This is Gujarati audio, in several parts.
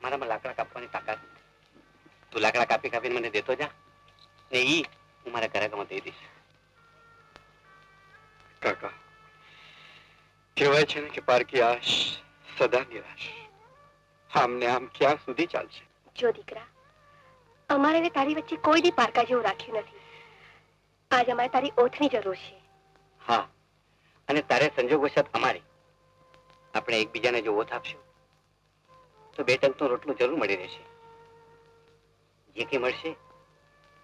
મારામાં લાકડા કાપવાની તાકાત નથી. તું લાકડા કાપી કાપીને મને દેતો જા, ને ઈ હું મારા ઘરાકામાં દઈ દઈશ. કાકા, કહેવાય છે ને કે પારકી આશ સદા નિરાશ. આમને આમ ક્યાં સુધી ચાલશે? જો દીકરા, અમારે તારી વચ્ચે કોઈ દી પારકા જેવું રાખ્યું નથી. આજ અમારે તારી ઓથની જરૂર છે. હા, અને તારે સંજોગવશાત અમારી આપણે એકબીજાને જો ઓથ આપશું તો બે ટંકનો રોટલો જરૂર મળી રહેશે. જે કંઈ મળશે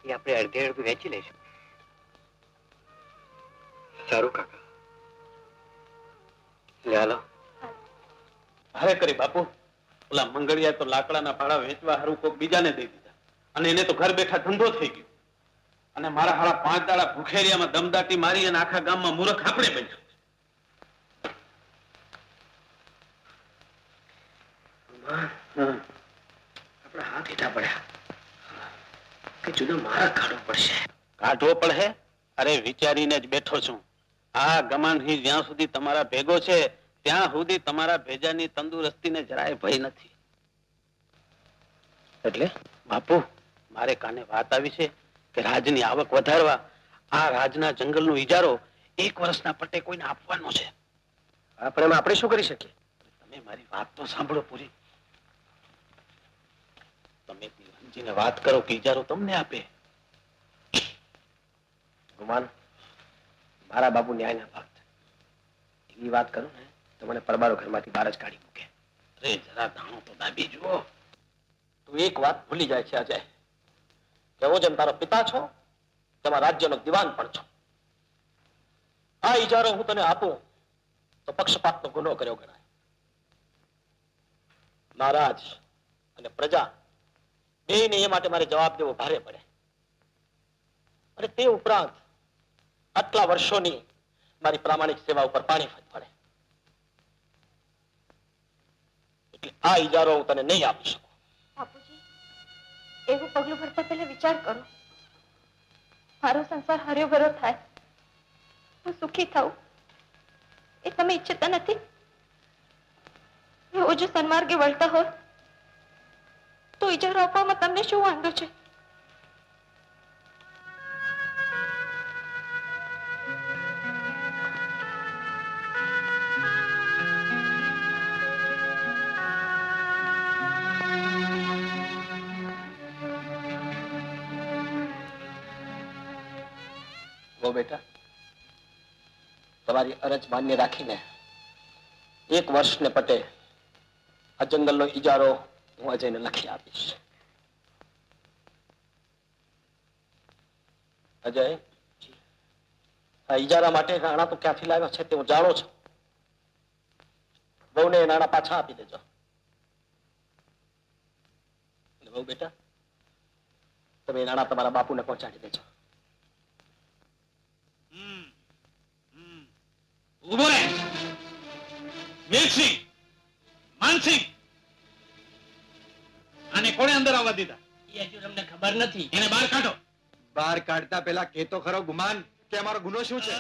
એ આપણે અડધે અડધું વેચી લઈશું. સારું કાકા. લે હાલો. હવે કરી બાપુ, ઓલા મંગળિયા તો લાકડાના ભાડા વેચવા હારું કોક બીજાને દઈ દીધા, અને એને તો ઘર બેઠા ધંધો થઈ ગયો. અને મારા હારા 5 દાડા ભૂખેરિયામાં દમદાટી મારી અને આખા ગામમાં મૂર્ખ આપણે બન્યા. આપણા હાથ હેઠા પડ્યા કે જુદો મારા કાઢવો પડશે. કાઢવો પડે? અરે વિચારીને જ બેઠો છું. આ ગમાણહી જ્યાં સુધી તમારા ભેગો છે ત્યાં સુધી તમારા ભેજાની તંદુરસ્તીને જરાય ભય નથી. એટલે બાપુ, મારે કાને વાત આવી છે કે રાજની આવક વધારવા આ રાજના જંગલનો ઇજારો 1 વર્ષના પટ્ટે કોઈને આપવાનો છે. આપણે શું કરી શકીએ? તમે મારી વાત તો સાંભળો પૂરી. તમે દિવાનજીને વાત કરો કે ઇજારો તમને આપે. ગુમાન, મારા બાપુ ન્યાયના ભક્ત. એવી વાત કરું ને તો મને પરબારો ઘરમાંથી બહાર જ કાઢી મૂકે. અરે જરા ધાણો તો દાબી જુઓ. તું એક વાત ભૂલી જાય છે અજય, કે હું જેમ તારો પિતા છો તેમાં રાજ્યનો દિવાન પણ છો. આ ઇજારો હું તને આપું તો પક્ષપાતનો ગુનો કર્યો ગણાય. મહારાજ અને પ્રજા બેયને એ માટે મારે જવાબ દેવો ભારે પડે. અને તે ઉપરાંત આટલા વર્ષોની મારી પ્રામાણિક સેવા ઉપર પાણી પડે. એટલે આ ઇજારો હું તને નહીં આપી શકું. બાપુજી, એવું પગલું ભરતા પહેલા વિચાર કરો. મારો સંસાર હર્યો ભરો થાય, હું સુખી થાઉં, એ તમે ઈચ્છતા નથી? એવો જો સન્માર્ગે વળતા હોય તો ઇજારો આપવામાં તમને શું વાંધો છે? બેટા, તમારી અરજ માન્ય રાખીને 1 વર્ષને પટે આ જંગલનો ઇજારો હું અજયને લખી આપીશ. અજય, આ ઇજારા માટે નાણાં તો ક્યાંથી લાવ્યો છે તે હું જાણું છું. બહુને એ નાણાં પાછા આપી દેજો. બહુ બેટા, તમે એ નાણાં તમારા બાપુને પહોંચાડી દેજો. ઉભો રહે. વેરસિંહ, માનસિંહ, આને કોણે અંદર આવવા દીધા? એ હજુ તમને ખબર નથી. એને બહાર કાઢો. બહાર કાઢતા પેલા કેતો ખરો ગુમાન કે અમારો ગુનો શું છે?